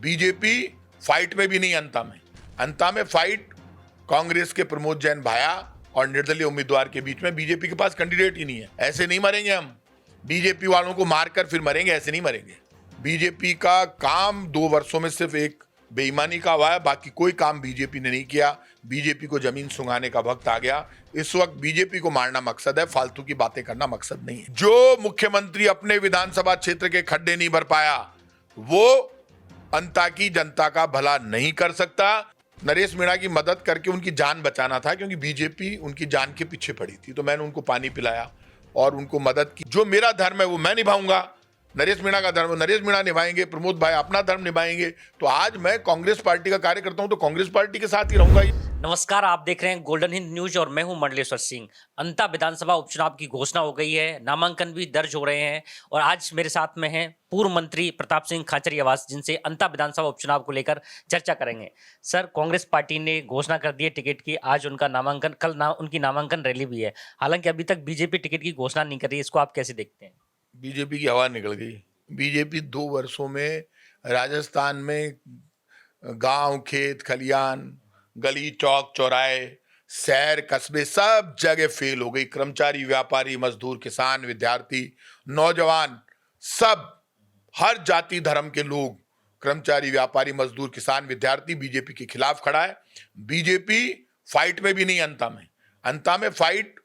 BJP fight में भी नहीं, अंता में फाइट कांग्रेस के प्रमोद जैन भाया और निर्दलीय उम्मीदवार के बीच में। बीजेपी के पास कैंडिडेट ही नहीं है। ऐसे नहीं मरेंगे हम, बीजेपी वालों को मारकर फिर मरेंगे, ऐसे नहीं मरेंगे। बीजेपी का काम 2 वर्षों में सिर्फ एक बेईमानी का हुआ है, बाकी कोई काम बीजेपी ने नहीं किया। बीजेपी को जमीन सुंघाने का वक्त आ गया। इस वक्त बीजेपी को मारना मकसद है, फालतू की बातें करना मकसद नहीं है। जो मुख्यमंत्री अपने विधानसभा क्षेत्र के खड्डे नहीं भर पाया, वो अंता की जनता का भला नहीं कर सकता। नरेश मीणा की मदद करके उनकी जान बचाना था, क्योंकि बीजेपी उनकी जान के पीछे पड़ी थी। तो मैंने उनको पानी पिलाया और उनको मदद की। जो मेरा धर्म है वो मैं निभाऊंगा, नरेश मीणा का धर्म नरेश मीणा निभाएंगे, प्रमोद भाई अपना धर्म निभाएंगे। तो आज मैं कांग्रेस पार्टी का कार्यकर्ता हूं, तो कांग्रेस पार्टी के साथ ही रहूंगा। नमस्कार, आप देख रहे हैं गोल्डन हिंद न्यूज और मैं हूं मंडलेश्वर सिंह। अंता विधानसभा उपचुनाव की घोषणा हो गई है, नामांकन भी दर्ज हो रहे हैं और आज मेरे साथ में हैं पूर्व मंत्री प्रताप सिंह खाचरियावास, जिनसे अंता विधानसभा उपचुनाव को लेकर चर्चा करेंगे। सर, कांग्रेस पार्टी ने घोषणा कर दी है टिकट की, आज उनका नामांकन, उनकी नामांकन रैली भी है। हालांकि अभी तक बीजेपी टिकट की घोषणा नहीं कर रही है, इसको आप कैसे देखते हैं? बीजेपी की हवा निकल गई। बीजेपी 2 वर्षों में राजस्थान में गांव, खेत, खलियान, गली, चौक, चौराहे, शहर, कस्बे, सब जगह फेल हो गई। कर्मचारी, व्यापारी, मजदूर, किसान, विद्यार्थी, नौजवान, सब, हर जाति धर्म के लोग, कर्मचारी, व्यापारी, मजदूर, किसान, विद्यार्थी बीजेपी के खिलाफ खड़ा है। बीजेपी फाइट में भी नहीं, अंता में फाइट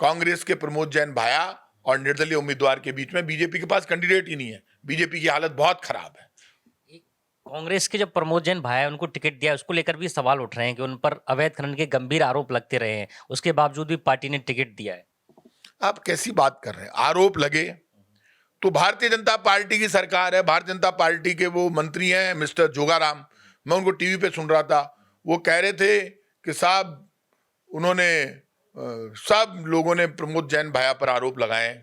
कांग्रेस के प्रमोद जैन भाया और निर्दलीय उम्मीदवार के बीच में। बीजेपी के पास कैंडिडेट ही नहीं है। बीजेपी की हालत बहुत खराब है। कांग्रेस के जो प्रमोद जैन भाई है, उनको टिकट दिया, उसको लेकर भी सवाल उठ रहे हैं कि उन पर अवैध खनन के गंभीर आरोप लगते रहे हैं, उसके बावजूद भी पार्टी ने टिकट दिया है। आप कैसी बात कर रहे हैं? आरोप लगे तो भारतीय जनता पार्टी की सरकार है, भारतीय जनता पार्टी के वो मंत्री हैं मिस्टर जोगाराम। मैं उनको टीवी पे सुन रहा था, वो कह रहे थे कि साहब उन्होंने सब लोगों ने प्रमोद जैन भाया पर आरोप लगाए।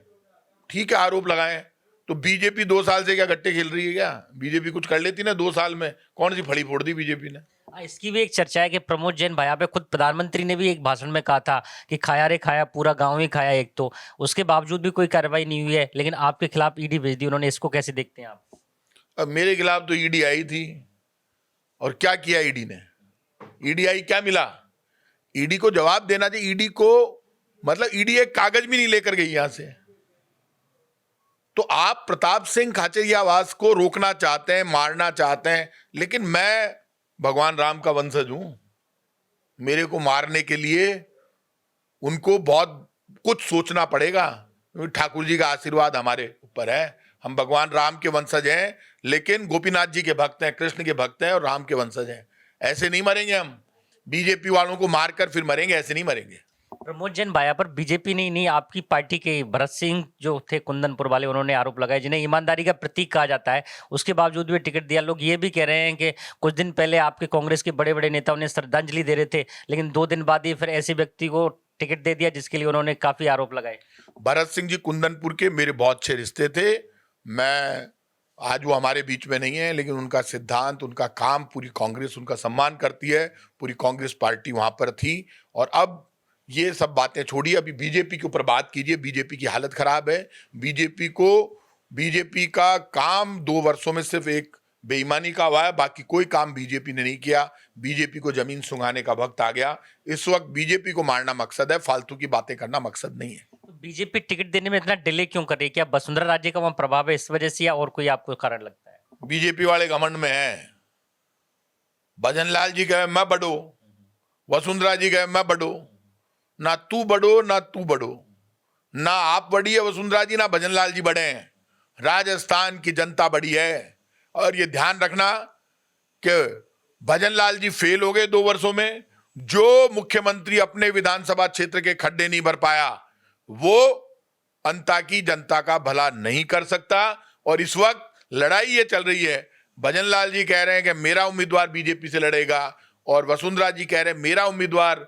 ठीक है, आरोप लगाए, तो बीजेपी 2 साल से क्या गट्टे खेल रही है क्या? बीजेपी कुछ कर लेती ना 2 साल में, कौन सी फड़ी फोड़ दी बीजेपी ने? इसकी भी एक चर्चा है कि प्रमोद जैन भाया पे खुद प्रधानमंत्री ने भी एक भाषण में कहा था कि खाया रे खाया, पूरा गांव ही खाया एक। तो उसके बावजूद भी कोई कार्रवाई नहीं हुई है, लेकिन आपके खिलाफ ईडी भेज दी उन्होंने, इसको कैसे देखते हैं आप? अब मेरे खिलाफ तो ईडी आई थी, और क्या किया ईडी ने? ईडी आई, क्या मिला? ईडी को जवाब देना चाहिए। ईडी को मतलब ईडी एक कागज भी नहीं लेकर गई यहां से। तो आप प्रताप सिंह खाचरियावास को रोकना चाहते हैं, मारना चाहते हैं, लेकिन मैं भगवान राम का वंशज हूं। मेरे को मारने के लिए उनको बहुत कुछ सोचना पड़ेगा। ठाकुर जी का आशीर्वाद हमारे ऊपर है, हम भगवान राम के वंशज हैं, लेकिन गोपीनाथ जी के भक्त हैं, कृष्ण के भक्त हैं और राम के वंशज हैं। ऐसे नहीं मरेंगे हम, बीजेपी वालों को मारकर फिर मरेंगे, ऐसे नहीं मरेंगे। प्रमोद जैन भाया पर बीजेपी नहीं, आपकी पार्टी के भरत सिंह जो थे कुंदनपुर वाले, उन्होंने आरोप लगाए, जिन्हें ईमानदारी का प्रतीक कहा जाता है, उसके बावजूद भी टिकट दिया। लोग ये भी कह रहे हैं कि कुछ दिन पहले आपके कांग्रेस के बड़े बड़े नेता उन्हें श्रद्धांजलि दे रहे थे, लेकिन 2 दिन बाद ही फिर ऐसे व्यक्ति को टिकट दे दिया जिसके लिए उन्होंने काफी आरोप लगाए। भरत सिंह जी कुंदनपुर के मेरे बहुत अच्छे रिश्ते थे। मैं आज वो हमारे बीच में नहीं है, लेकिन उनका सिद्धांत, उनका काम, पूरी कांग्रेस उनका सम्मान करती है। पूरी कांग्रेस पार्टी वहां पर थी। और अब ये सब बातें छोड़िए, अभी बीजेपी के ऊपर बात कीजिए। बीजेपी की हालत खराब है। बीजेपी का काम 2 वर्षों में सिर्फ एक बेईमानी का हुआ है, बाकी कोई काम बीजेपी ने नहीं किया। बीजेपी को जमीन सुंघाने का वक्त आ गया। इस वक्त बीजेपी को मारना मकसद है, फालतू की बातें करना मकसद नहीं है। तो बीजेपी टिकट देने में इतना डिले क्यों कर रही है? क्या वसुंधरा राजे का वहां प्रभाव है इस वजह से, या और कोई आपको कारण लगता है? बीजेपी वाले घमंड में हैं। भजनलाल जी कहे मैं बढ़ो, वसुंधरा जी कहे मैं बढ़ो। ना तू बढ़ो, ना तू बढ़ो, ना आप बढ़ी है वसुंधरा जी, ना भजनलाल जी बढ़े हैं। राजस्थान की जनता बढ़ी है। और ये ध्यान रखना कि भजनलाल जी फेल हो गए 2 वर्षों में। जो मुख्यमंत्री अपने विधानसभा क्षेत्र के खड्डे नहीं भर पाया, वो अंता की जनता का भला नहीं कर सकता। और इस वक्त लड़ाई ये चल रही है, भजनलाल जी कह रहे हैं कि मेरा उम्मीदवार बीजेपी से लड़ेगा, और वसुंधरा जी कह रहे हैं मेरा उम्मीदवार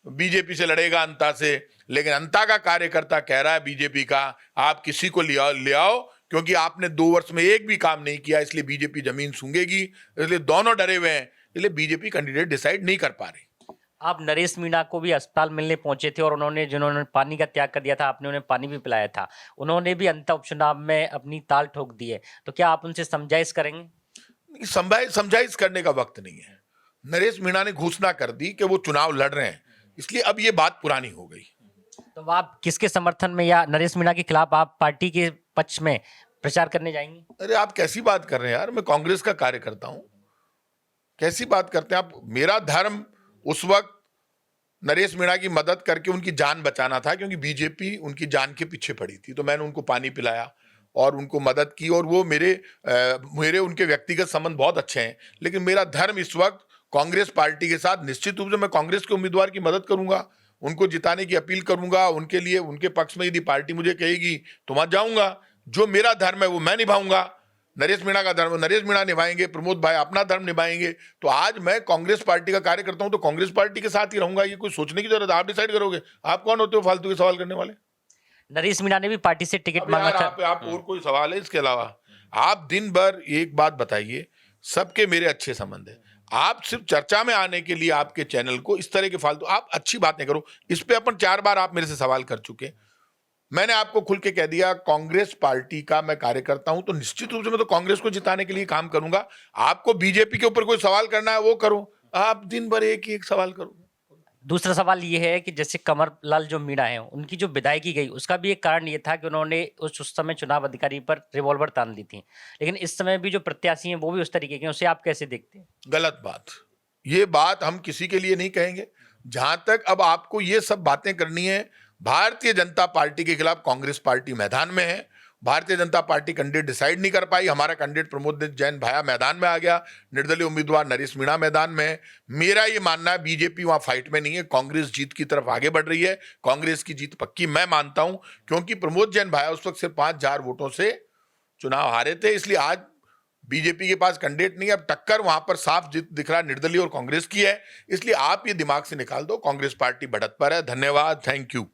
बीजेपी से लड़ेगा अंता से। लेकिन अंता का कार्यकर्ता कह रहा है बीजेपी का, आप किसी को ले आओ, क्योंकि आपने 2 वर्ष में एक भी काम नहीं किया, इसलिए बीजेपी जमीन सूंघेगी। इसलिए दोनों डरे हुए हैं, इसलिए बीजेपी कैंडिडेट डिसाइड नहीं कर पा रही। आप नरेश मीणा को भी अस्पताल मिलने पहुंचे थे, और जिन्होंने पानी का त्याग कर दिया था, आपने उन्हें पानी भी पिलाया था। उन्होंने भी अंतर उपचुनाव में अपनी ताल ठोक दी है, तो क्या आप उनसे समझाइश करेंगे? समझाइश करने का वक्त नहीं है। नरेश मीणा ने घोषणा कर दी कि वो चुनाव लड़ रहे हैं, इसलिए अब ये बात पुरानी हो गई। तो आप किसके समर्थन में या नरेश मीणा के खिलाफ आप पार्टी के पक्ष में प्रचार करने जाएंगे? अरे आप कैसी बात कर रहे हैं यार, मैं कांग्रेस का कार्यकर्ता हूं, कैसी बात करते हैं आप। मेरा धर्म उस वक्त नरेश मीणा की मदद करके उनकी जान बचाना था, क्योंकि बीजेपी उनकी जान के पीछे पड़ी थी, तो मैंने उनको पानी पिलाया और उनको मदद की, और वो मेरे उनके व्यक्तिगत संबंध बहुत अच्छे हैं। लेकिन मेरा धर्म इस वक्त कांग्रेस पार्टी के साथ, निश्चित रूप से मैं कांग्रेस के उम्मीदवार की मदद करूंगा, उनको जिताने की अपील करूंगा, उनके लिए उनके पक्ष में यदि पार्टी मुझे कहेगी तो वहां जाऊंगा। जो मेरा धर्म है वो मैं निभाऊंगा, नरेश मीणा का धर्म नरेश मीणा निभाएंगे, प्रमोद भाई अपना धर्म निभाएंगे। तो आज मैं कांग्रेस पार्टी का कार्यकर्ता हूं तो कांग्रेस पार्टी के साथ ही रहूंगा, ये कोई सोचने की जरूरत है, आप डिसाइड करोगे। आप कौन होते हो फालतू के सवाल करने वाले? नरेश मीणा ने भी पार्टी से टिकट अब मांगा यार था। आप और कोई सवाल है इसके अलावा? आप दिन भर एक बात बताइए, सबके मेरे अच्छे संबंध है, आप सिर्फ चर्चा में आने के लिए आपके चैनल को इस तरह के फालतू आप अच्छी बातें करो। इस पे अपन 4 बार आप मेरे से सवाल कर चुके। मैंने आपको खुल के कह दिया, कांग्रेस पार्टी का मैं कार्यकर्ता हूं, तो निश्चित रूप से मैं तो कांग्रेस को जिताने के लिए काम करूंगा। आपको बीजेपी के ऊपर कोई सवाल करना है वो करो, आप दिन भर एक ही एक सवाल करो। दूसरा सवाल ये है कि जैसे कमर लाल जो मीणा है उनकी जो विदाई की गई, उसका भी एक कारण ये था कि उन्होंने उस समय चुनाव अधिकारी पर रिवॉल्वर तान दी थी। लेकिन इस समय भी जो प्रत्याशी हैं वो भी उस तरीके के हैं, उसे आप कैसे देखते हैं? गलत बात, ये बात हम किसी के लिए नहीं कहेंगे। जहां तक अब आपको ये सब बातें करनी है, भारतीय जनता पार्टी के खिलाफ कांग्रेस पार्टी मैदान में है। Bharatiya Janata party candidate decide नहीं कर पाई, हमारा कैंडिडेट प्रमोद जैन भाया मैदान में आ गया, निर्दलीय उम्मीदवार नरेश मीणा मैदान में है। मेरा ये मानना है बीजेपी वहां फाइट में नहीं है, कांग्रेस जीत की तरफ आगे बढ़ रही है, कांग्रेस की जीत पक्की मैं मानता हूं, क्योंकि प्रमोद जैन भाया उस वक्त सिर्फ 5,000 वोटों से चुनाव हारे थे। इसलिए आज बीजेपी के पास कैंडिडेट नहीं है, अब टक्कर वहां पर साफ दिख रहा है निर्दलीय और कांग्रेस की है। इसलिए आप ये दिमाग से निकाल दो, कांग्रेस पार्टी बढ़त पर है। धन्यवाद, थैंक यू।